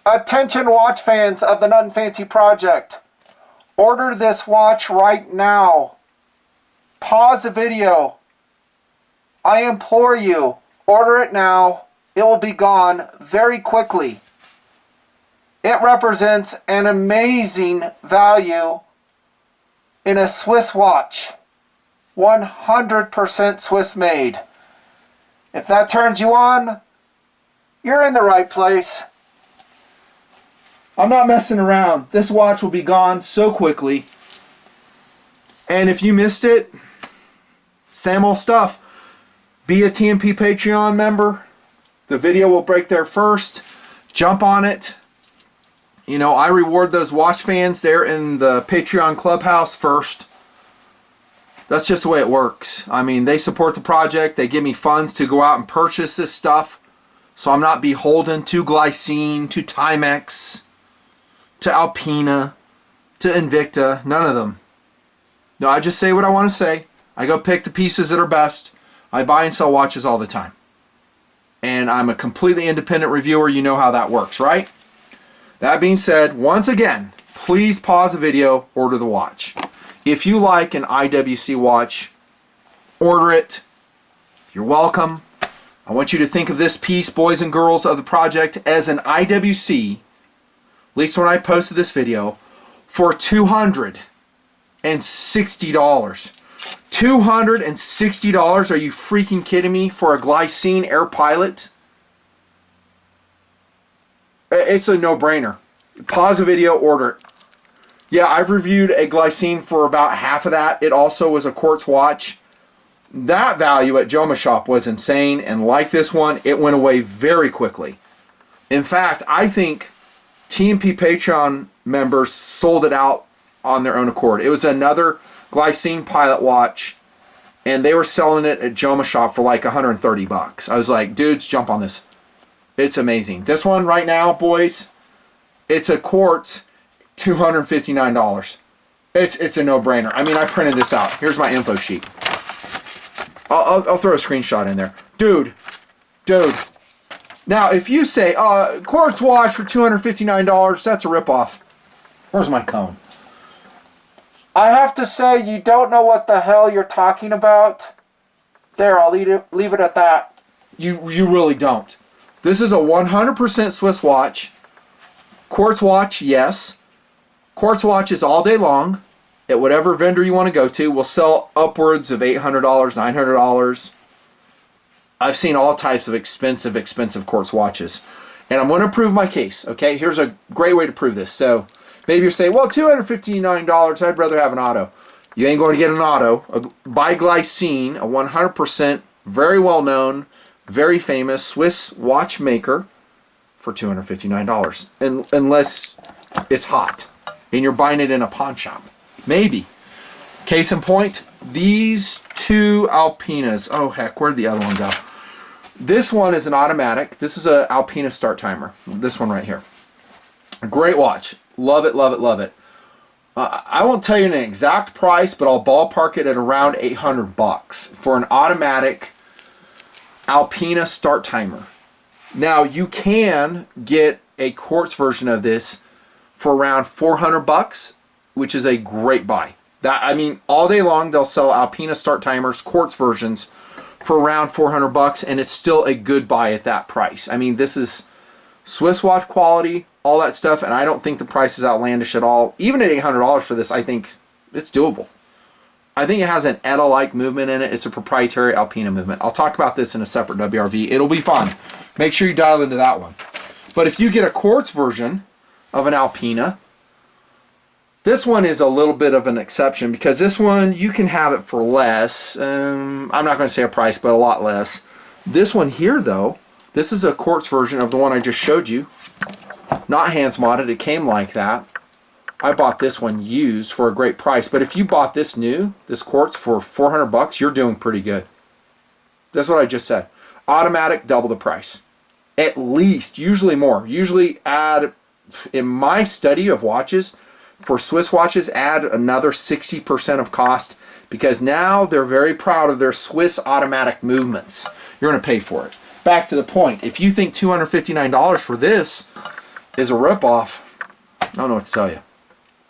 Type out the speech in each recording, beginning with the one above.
Attention watch fans of the Nothing Fancy Project. Order this watch right now. Pause the video. I implore you, order it now. It will be gone very quickly. It represents an amazing value in a Swiss watch. 100% Swiss made. If that turns you on, you're in the right place. I'm not messing around. This watch will be gone so quickly. And if you missed it, same old stuff. Be a TMP Patreon member. The video will break there first. Jump on it. You know, I reward those watch fans there in the Patreon clubhouse first. That's just the way it works. I mean, they support the project. They give me funds to go out and purchase this stuff. So I'm not beholden to Glycine, to Timex, to Alpina, to Invicta. None of them. No, I just say what I want to say. I go pick the pieces that are best. I buy and sell watches all the time. And I'm a completely independent reviewer. You know how that works, right? That being said, once again, please pause the video, order the watch. If you like an IWC watch, order it. You're welcome. I want you to think of this piece, boys and girls of the project, as an IWC, at least when I posted this video, for $260. $260? Are you freaking kidding me for a Glycine Airpilot? It's a no-brainer. Pause the video, order it. Yeah, I've reviewed a Glycine for about half of that. It also was a quartz watch. That value at Joma Shop was insane, and like this one, it went away very quickly. In fact, I think TMP Patreon members sold it out on their own accord. It was another Glycine Pilot watch, and they were selling it at Joma Shop for like 130 bucks. I was like, dudes, jump on this. It's amazing. This one right now, boys, it's a quartz, $259. It's a no-brainer. I mean, I printed this out. Here's my info sheet. I'll throw a screenshot in there. Dude. Now, if you say, quartz watch for $259, that's a ripoff. Where's my cone? I have to say, you don't know what the hell you're talking about. There, I'll leave it at that. You really don't. This is a 100% Swiss watch. Quartz watch, yes. Quartz watches all day long at whatever vendor you want to go to. Will sell upwards of $800, $900. I've seen all types of expensive quartz watches. And I'm going to prove my case, okay? Here's a great way to prove this. So maybe you're saying, well, $259, I'd rather have an auto. You ain't going to get an auto. By Glycine, a 100% very well-known, very famous Swiss watchmaker for $259. Unless it's hot and you're buying it in a pawn shop. Maybe. Case in point, these two Alpinas. Oh, heck, where'd the other one go? This one is an automatic. This is a Alpina start timer. This one right here. A great watch. Love it, love it, love it. I won't tell you an exact price, but I'll ballpark it at around 800 bucks for an automatic Alpina start timer. Now, you can get a quartz version of this for around 400 bucks, which is a great buy. I mean, all day long they'll sell Alpina start timers, quartz versions, for around 400 bucks, and it's still a good buy at that price. I mean, this is Swiss watch quality, all that stuff, and I don't think the price is outlandish at all. Even at $800 for this, I think it's doable. I think it has an ETA-like movement in it. It's a proprietary Alpina movement. I'll talk about this in a separate WRV. It'll be fun. Make sure you dial into that one. But if you get a quartz version of an Alpina, this one is a little bit of an exception because this one, you can have it for less. I'm not going to say a price, but a lot less. This one here, though, this is a quartz version of the one I just showed you. Not hands modded. It came like that. I bought this one used for a great price. But if you bought this new, this quartz for 400 bucks, you're doing pretty good. That's what I just said. Automatic, double the price. At least, usually more. Usually add, in my study of watches, for Swiss watches, add another 60% of cost because now they're very proud of their Swiss automatic movements. You're going to pay for it. Back to the point. If you think $259 for this is a ripoff. I don't know what to tell you.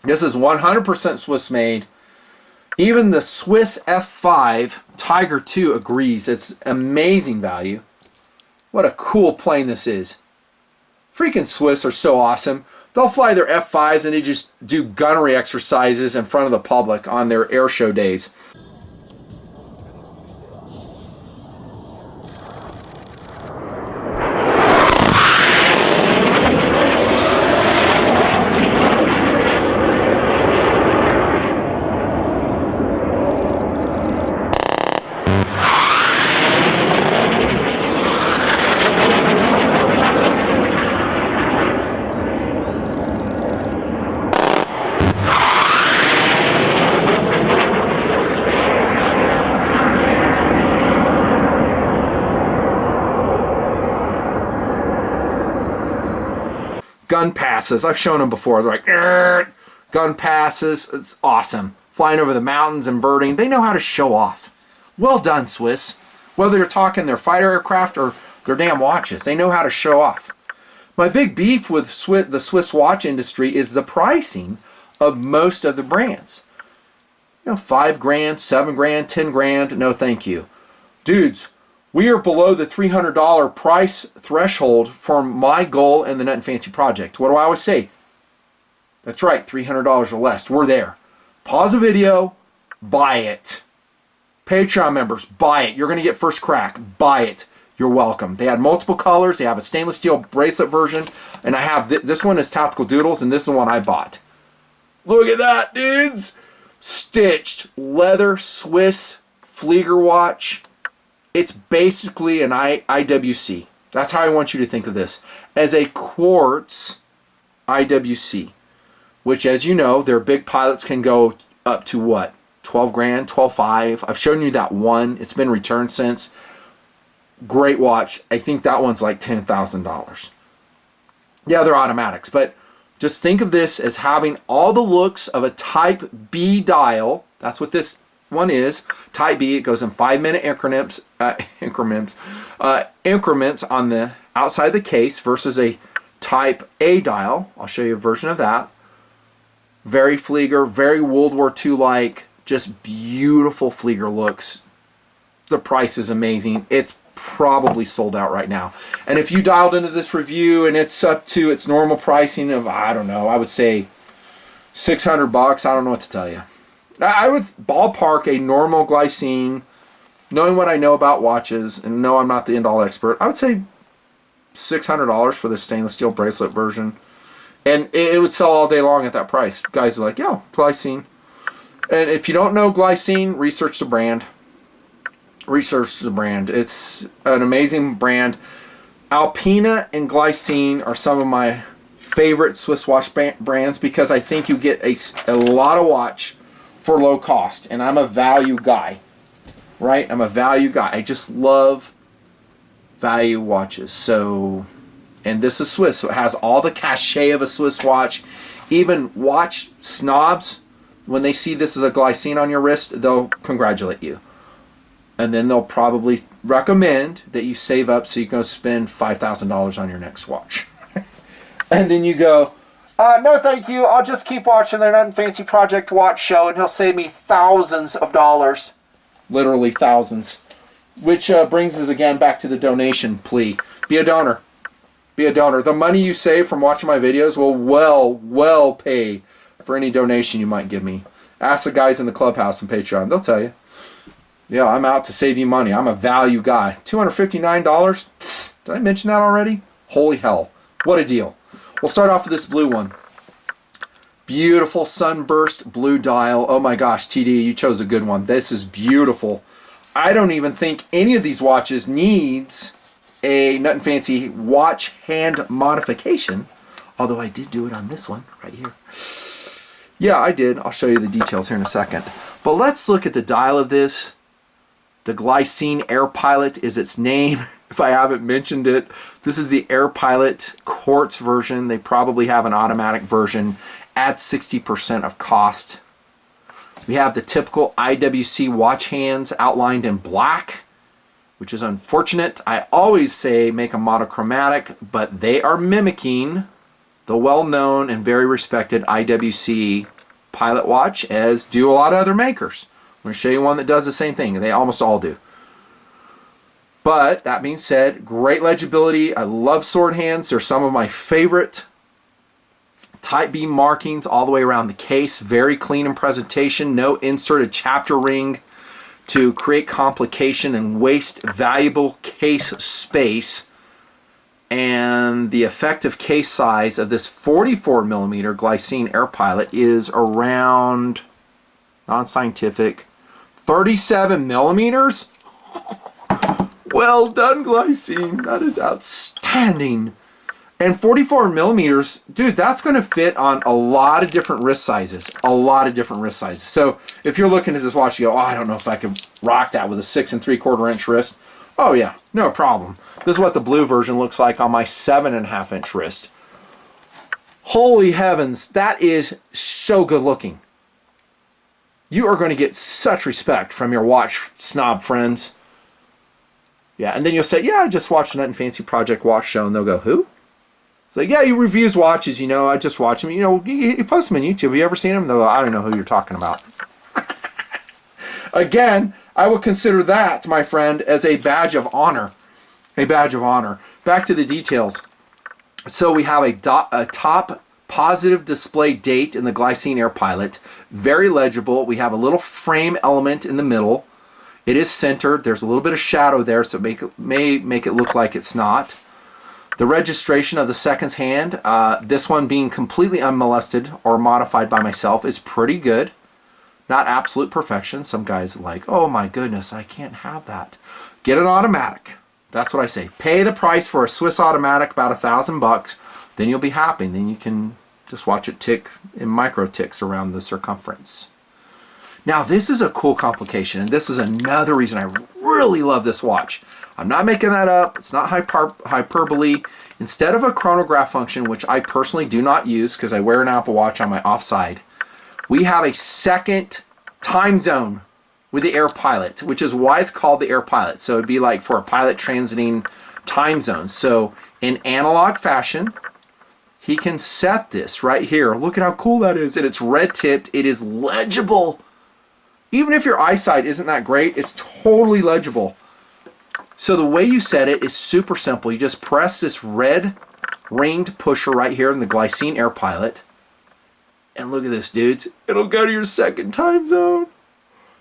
This is 100% Swiss made. Even the Swiss F5 Tiger II agrees. It's amazing value. What a cool plane this is. Freaking Swiss are so awesome. They'll fly their F5s and they just do gunnery exercises in front of the public on their air show days. Gun passes. I've shown them before. They're like, "Arr!" Gun passes. It's awesome. Flying over the mountains, inverting. They know how to show off. Well done, Swiss. Whether you're talking their fighter aircraft or their damn watches, they know how to show off. My big beef with the Swiss watch industry is the pricing of most of the brands. You know, $5 grand, $7 grand, $10 grand. No, thank you. Dudes, we are below the $300 price threshold for my goal in the Nut and Fancy project. What do I always say? That's right, $300 or less. We're there. Pause the video, buy it. Patreon members, buy it. You're going to get first crack. Buy it. You're welcome. They had multiple colors. They have a stainless steel bracelet version. And I have this one is Tactical Doodles, and this is the one I bought. Look at that, dudes. Stitched leather Swiss Flieger watch. It's basically an IWC. That's how I want you to think of this. As a quartz IWC. Which, as you know, their big pilots can go up to what? 12 grand, 12.5. I've shown you that one. It's been returned since. Great watch. I think that one's like $10,000. Yeah, they're automatics. But just think of this as having all the looks of a Type B dial. That's what this one is. Type B. It goes in 5-minute increments on the outside of the case versus a Type A dial. I'll show you a version of that. Very Flieger, very World War II-like. Just beautiful Flieger looks. The price is amazing. It's probably sold out right now. And if you dialed into this review and it's up to its normal pricing of, I don't know, I would say $600. I don't know what to tell you. I would ballpark a normal Glycine, knowing what I know about watches, and no, I'm not the end-all expert. I would say $600 for the stainless steel bracelet version. And it would sell all day long at that price. Guys are like, yo, Glycine. And if you don't know Glycine, research the brand. Research the brand. It's an amazing brand. Alpina and Glycine are some of my favorite Swiss watch brands because I think you get a lot of watch for low cost. And I'm a value guy. Right? I'm a value guy. I just love value watches. So... and this is Swiss, so it has all the cachet of a Swiss watch. Even watch snobs, when they see this as a Glycine on your wrist, they'll congratulate you. And then they'll probably recommend that you save up so you can go spend $5,000 on your next watch. And then you go, no thank you, I'll just keep watching their Nut and Fancy Project watch show and he'll save me thousands of dollars. Literally thousands. Which brings us again back to the donation plea. Be a donor. Be a donor. The money you save from watching my videos will well pay for any donation you might give me. Ask the guys in the clubhouse and Patreon. They'll tell you. Yeah, I'm out to save you money. I'm a value guy. $259? Did I mention that already? Holy hell. What a deal. We'll start off with this blue one. Beautiful sunburst blue dial. Oh my gosh, TD, you chose a good one. This is beautiful. I don't even think any of these watches needs a Nut and Fancy watch hand modification, although I did do it on this one right here. Yeah, I did. I'll show you the details here in a second. But let's look at the dial of this. The Glycine Airpilot is its name, if I haven't mentioned it. This is the Airpilot quartz version. They probably have an automatic version at 60% of cost. We have the typical IWC watch hands outlined in black, which is unfortunate. I always say make a monochromatic, but they are mimicking the well-known and very respected IWC Pilot watch, as do a lot of other makers. I'm going to show you one that does the same thing. They almost all do. But that being said, great legibility. I love sword hands. They're some of my favorite. Type B markings all the way around the case. Very clean in presentation. No inserted chapter ring to create complication and waste valuable case space. And the effective case size of this 44mm Glycine Airpilot is around, non-scientific, 37mm. Well done, Glycine. That is outstanding. And 44mm, dude, that's going to fit on a lot of different wrist sizes. A lot of different wrist sizes. So if you're looking at this watch, you go, oh, I don't know if I could rock that with a 6 3/4 inch wrist. Oh yeah, no problem. This is what the blue version looks like on my 7.5 inch wrist. Holy heavens, that is so good looking. You are going to get such respect from your watch snob friends. Yeah, and then you'll say, yeah, I just watched Nut and Fancy Project Watch Show, and they'll go, who? It's like, yeah, he reviews watches, you know, I just watch them. You know, you post them on YouTube. Have you ever seen them? They'll go, I don't know who you're talking about. Again, I will consider that, my friend, as a badge of honor. A badge of honor. Back to the details. So we have a top positive display date in the Glycine Airpilot. Very legible. We have a little frame element in the middle. It is centered. There's a little bit of shadow there, so it may make it look like it's not. The registration of the seconds hand, this one being completely unmolested or modified by myself, is pretty good. Not absolute perfection. Some guys are like, oh my goodness, I can't have that. Get an automatic. That's what I say. Pay the price for a Swiss automatic, about $1,000. Then you'll be happy. Then you can just watch it tick in micro ticks around the circumference. Now this is a cool complication, and this is another reason I really love this watch. I'm not making that up. It's not hyperbole. Instead of a chronograph function, which I personally do not use because I wear an Apple Watch on my offside, we have a second time zone with the Airpilot, which is why it's called the Airpilot. So it'd be like for a pilot transiting time zones. So in analog fashion, he can set this right here. Look at how cool that is. And it's red tipped. It is legible. Even if your eyesight isn't that great, it's totally legible. So the way you set it is super simple. You just press this red ringed pusher right here in the Glycine Airpilot. And look at this, dudes. It'll go to your second time zone.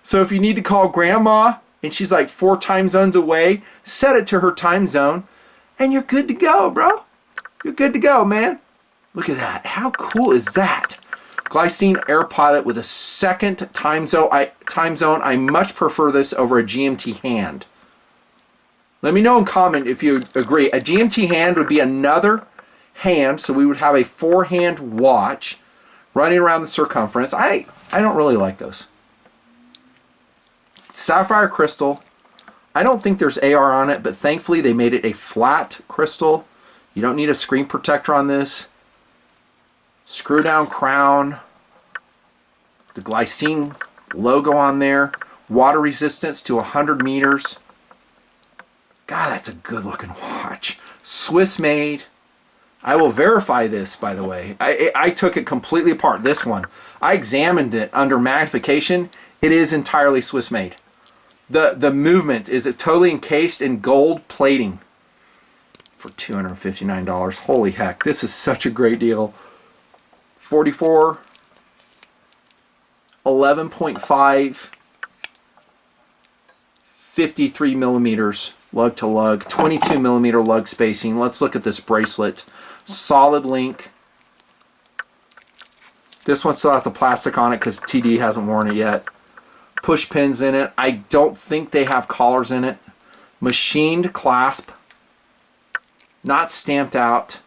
So if you need to call grandma and she's like 4 time zones away, set it to her time zone and you're good to go, bro. You're good to go, man. Look at that. How cool is that? Glycine Airpilot with a second time zone. I much prefer this over a GMT hand. Let me know in comment if you agree. A GMT hand would be another hand, so we would have a 4-hand watch running around the circumference. I don't really like those. Sapphire crystal. I don't think there's AR on it, but thankfully they made it a flat crystal. You don't need a screen protector on this. Screw down crown. The Glycine logo on there. Water resistance to 100 meters. God, that's a good looking watch. Swiss made. I will verify this, by the way. I took it completely apart, this one. I examined it under magnification. It is entirely Swiss made. The movement is totally encased in gold plating for $259. Holy heck, this is such a great deal. 44, 11.5, 53 millimeters lug to lug, 22 millimeter lug spacing. Let's look at this bracelet. Solid link. This one still has a plastic on it because TD hasn't worn it yet. Push pins in it. I don't think they have collars in it. Machined clasp. Not stamped out.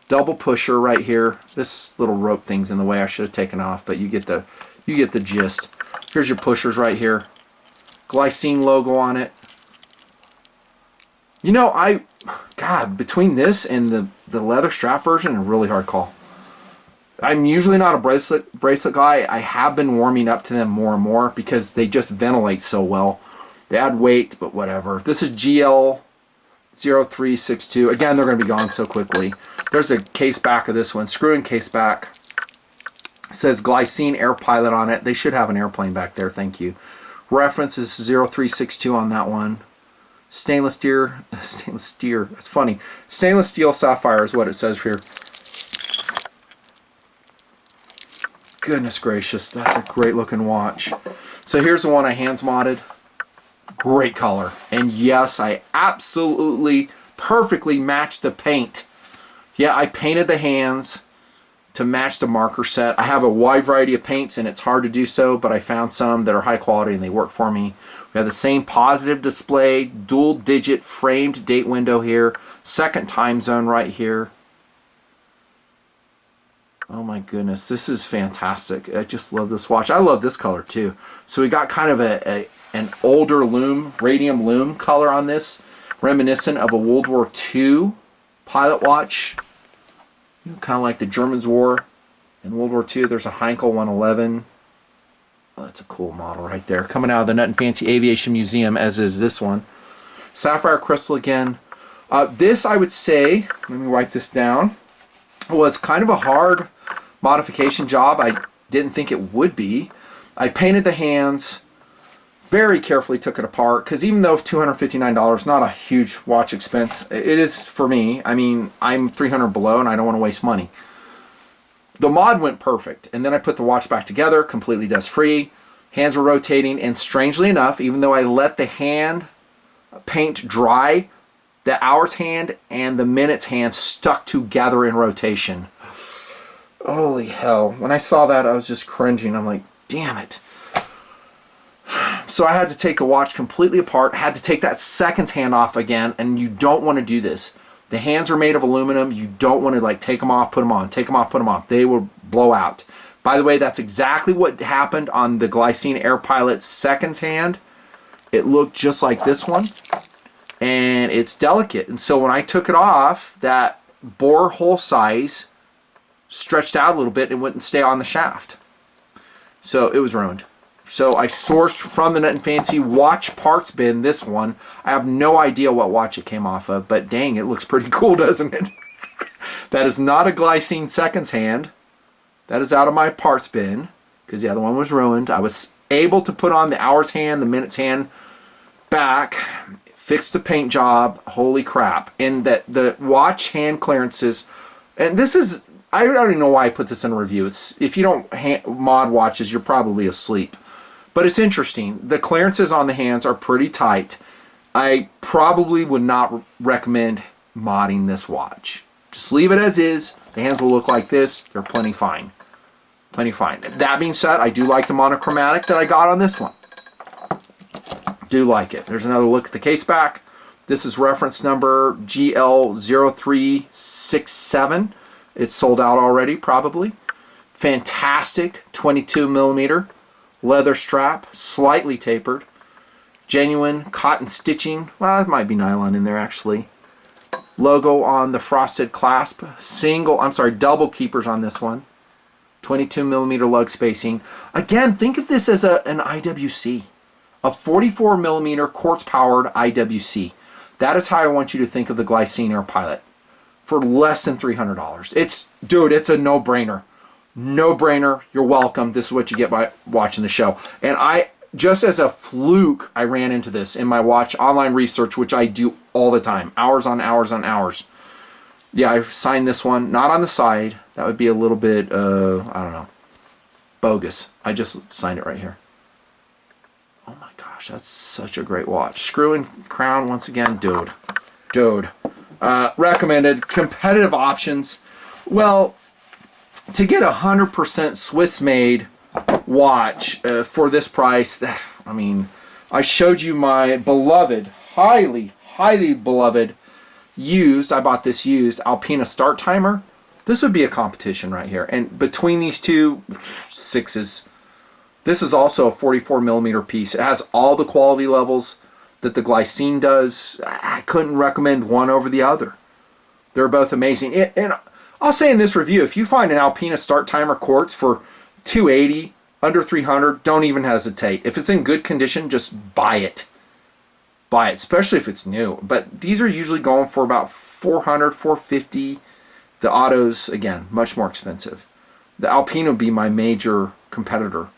Double pusher right here. This little rope thing's in the way. I should have taken off, but you get the gist. Here's your pushers right here. Glycine logo on it. You know, God, between this and the leather strap version, a really hard call. I'm usually not a bracelet guy. I have been warming up to them more and more because they just ventilate so well. They add weight, but whatever. This is GL0362. Again, they're going to be gone so quickly. There's a case back of this one. Screw-in case back. It says Glycine Airpilot on it. They should have an airplane back there. Thank you. Reference is 0362 on that one. Stainless steel. That's funny. Stainless steel sapphire is what it says here. Goodness gracious, that's a great looking watch. So here's the one I hands modded. Great color. And yes, I absolutely perfectly matched the paint. Yeah, I painted the hands to match the marker set. I have a wide variety of paints and it's hard to do so, but I found some that are high quality and they work for me. We have the same positive display, dual digit framed date window here, second time zone right here. Oh my goodness, this is fantastic. I just love this watch. I love this color too. So we got kind of an older loom, radium loom color on this, reminiscent of a World War II pilot watch. Kind of like the Germans wore in World War II. There's a Heinkel 111. Oh, that's a cool model right there. Coming out of the Nut and Fancy Aviation Museum, as is this one. Sapphire crystal again. This, I would say, let me write this down, was kind of a hard modification job. I didn't think it would be. I painted the hands, very carefully took it apart, because even though $259, not a huge watch expense, it is for me. I mean, I'm 300 below and I don't want to waste money. The mod went perfect, and then I put the watch back together, completely dust free. Hands were rotating, and strangely enough, even though I let the hand paint dry, the hours hand and the minutes hand stuck together in rotation. Holy hell. When I saw that, I was just cringing. I'm like, damn it. So I had to take the watch completely apart, had to take that seconds hand off again, and you don't want to do this. The hands are made of aluminum. You don't want to like take them off, put them on, take them off, put them on. They will blow out. By the way, that's exactly what happened on the Glycine Airpilot seconds hand. It looked just like this one, and it's delicate. And so when I took it off, that bore hole size stretched out a little bit and wouldn't stay on the shaft. So it was ruined. So I sourced from the Nut and Fancy watch parts bin this one. I have no idea what watch it came off of, but dang, it looks pretty cool, doesn't it? That is not a Glycine seconds hand. That is out of my parts bin, because the other one was ruined. I was able to put on the hours hand, the minutes hand back, fix the paint job. Holy crap. And that the watch hand clearances, and this is, I don't even know why I put this in a review. It's, if you don't mod watches, you're probably asleep. But it's interesting. The clearances on the hands are pretty tight. I probably would not recommend modding this watch. Just leave it as is. The hands will look like this. They're plenty fine. Plenty fine. That being said, I do like the monochromatic that I got on this one. Do like it. There's another look at the case back. This is reference number GL0367. It's sold out already, probably. Fantastic 22 millimeter leather strap, slightly tapered. Genuine cotton stitching. Well, it might be nylon in there actually. Logo on the frosted clasp. Double keepers on this one. 22 millimeter lug spacing. Again, think of this as an IWC. A 44 millimeter quartz powered IWC. That is how I want you to think of the Glycine Airpilot. For less than $300. Dude, it's a no-brainer. No-brainer. You're welcome. This is what you get by watching the show. And I, just as a fluke, I ran into this in my watch online research, which I do all the time. Hours on hours on hours. Yeah, I signed this one. Not on the side. That would be a little bit, I don't know, bogus. I just signed it right here. Oh my gosh, that's such a great watch. Screw-in crown once again. Dude. Recommended. Competitive options. Well, to get a 100% Swiss-made watch for this price, I mean, I showed you my beloved, highly beloved used, I bought this used, Alpina start timer. This would be a competition right here. And between these two, sixes. This is also a 44 millimeter piece. It has all the quality levels that the Glycine does. I couldn't recommend one over the other. They're both amazing. And I'll say in this review, if you find an Alpina start timer quartz for $280, under $300, don't even hesitate. If it's in good condition, just buy it. Buy it, especially if it's new. But these are usually going for about $400, $450. The autos, again, much more expensive. The Alpina would be my major competitor,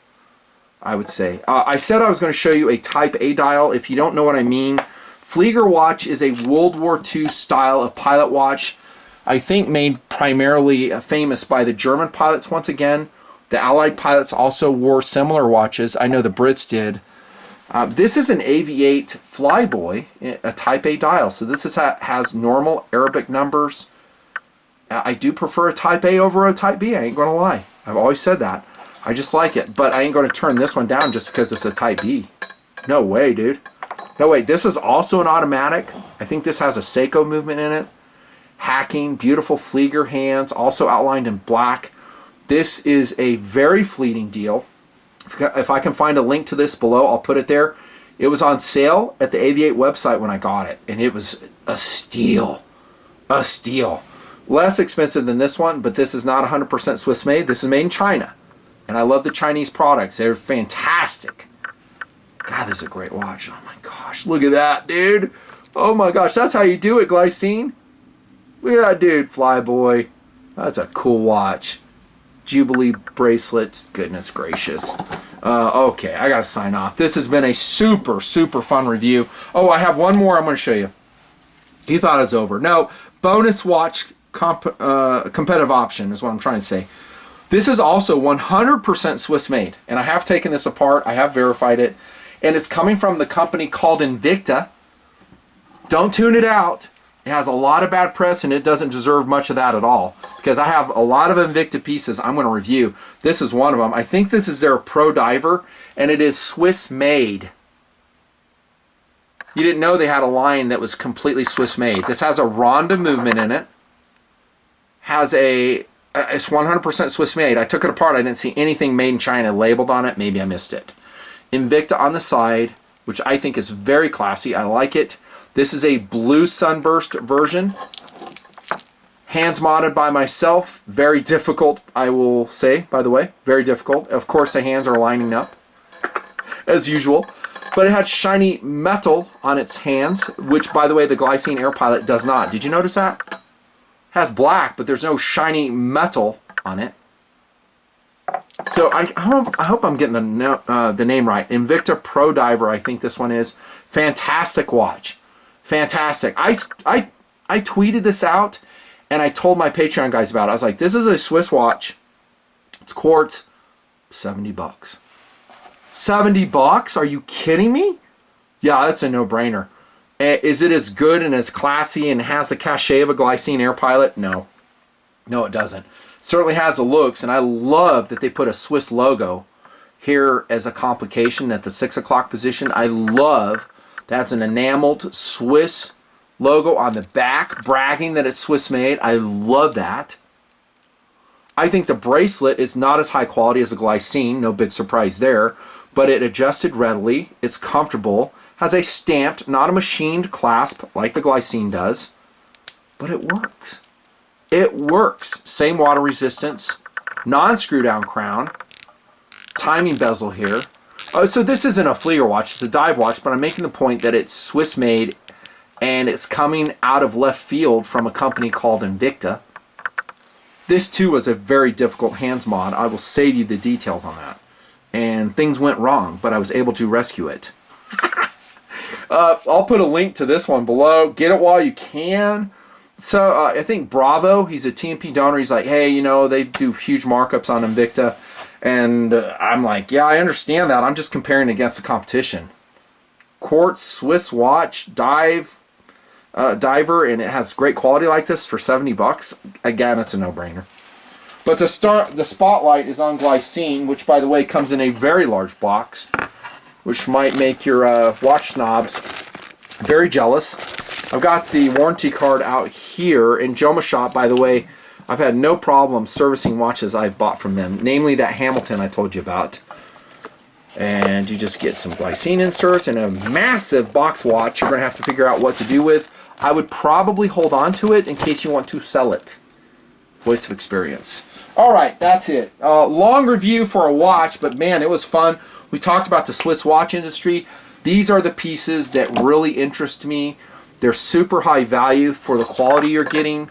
I would say. I said I was going to show you a Type A dial. If you don't know what I mean, Flieger watch is a World War II style of pilot watch. I think made primarily famous by the German pilots once again. The Allied pilots also wore similar watches. I know the Brits did. This is an AV8 Flyboy, a Type A dial. So this has normal Arabic numbers. I do prefer a Type A over a Type B. I ain't going to lie. I've always said that. I just like it. But I ain't going to turn this one down just because it's a Type B. No way, dude. No way. This is also an automatic. I think this has a Seiko movement in it. Hacking, beautiful Flieger hands, also outlined in black. This is a very fleeting deal. If I can find a link to this below, I'll put it there. It was on sale at the AV8 website when I got it, and it was a steal. A steal. Less expensive than this one, but this is not 100% Swiss made. This is made in China, and I love the Chinese products. They're fantastic. God, this is a great watch. Oh my gosh, look at that, dude. Oh my gosh, that's how you do it, Glycine. Look at that dude, Flyboy. That's a cool watch. Jubilee bracelets. Goodness gracious. Okay, I gotta sign off. This has been a super, super fun review. Oh, I have one more I'm going to show you. You thought it was over. No, bonus watch competitive option is what I'm trying to say. This is also 100% Swiss made, and I have taken this apart. I have verified it, and it's coming from the company called Invicta. Don't tune it out. It has a lot of bad press, and it doesn't deserve much of that at all, because I have a lot of Invicta pieces I'm going to review. This is one of them. I think this is their Pro Diver, and it is Swiss made. You didn't know they had a line that was completely Swiss made. This has a Ronda movement in it. It's 100% Swiss made. I took it apart. I didn't see anything made in China labeled on it. Maybe I missed it. Invicta on the side, which I think is very classy. I like it. This is a blue sunburst version. Hands modded by myself. Very difficult, I will say, by the way. Very difficult. Of course, the hands are lining up, as usual. But it had shiny metal on its hands, which, by the way, the Glycine Airpilot does not. Did you notice that? It has black, but there's no shiny metal on it. So I hope I'm getting the name right. Invicta Pro Diver, I think this one is. Fantastic watch. Fantastic. I tweeted this out, and I told my Patreon guys about it. I was like, this is a Swiss watch. It's quartz. $70. $70? Are you kidding me? Yeah, that's a no-brainer. Is it as good and as classy and has the cachet of a Glycine Airpilot? No. No, it doesn't. It certainly has the looks, and I love that they put a Swiss logo here as a complication at the 6 o'clock position. I love that's an enameled Swiss logo on the back, bragging that it's Swiss made. I love that. I think the bracelet is not as high quality as the Glycine. No big surprise there. But it adjusted readily. It's comfortable. Has a stamped, not a machined clasp like the Glycine does. But it works. It works. Same water resistance. Non-screw down crown. Timing bezel here. So this isn't a Flieger watch, it's a dive watch, but I'm making the point that it's Swiss made and it's coming out of left field from a company called Invicta. This too was a very difficult hands mod. I will save you the details on that. And things went wrong, but I was able to rescue it. I'll put a link to this one below. Get it while you can. So I think Bravo, he's a TMP donor. He's like, hey, you know, they do huge markups on Invicta. And I'm like, yeah, I understand that. I'm just comparing against the competition. Quartz Swiss watch, diver, and it has great quality like this for $70. Again, it's a no-brainer. But the spotlight is on Glycine, which, by the way, comes in a very large box, which might make your watch snobs very jealous. I've got the warranty card out here. In Joma Shop, by the way, I've had no problem servicing watches I've bought from them, namely that Hamilton I told you about. And you just get some Glycine inserts and a massive box watch you're going to have to figure out what to do with. I would probably hold on to it in case you want to sell it. Voice of experience. Alright, that's it. Long review for a watch, but man, it was fun. We talked about the Swiss watch industry. These are the pieces that really interest me. They're super high value for the quality you're getting.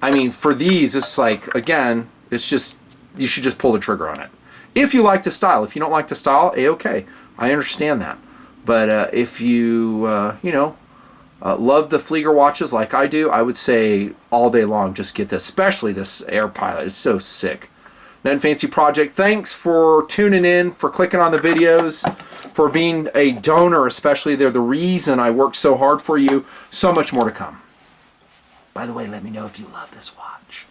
I mean, for these, it's like, again, it's just, you should just pull the trigger on it. If you like to style. If you don't like to style, A-okay. I understand that. But if you, you know, love the Flieger watches like I do, I would say all day long just get this, especially this Airpilot. It's so sick. Nothing Fancy Project, thanks for tuning in, for clicking on the videos, for being a donor especially. They're the reason I work so hard for you. So much more to come. By the way, let me know if you love this watch.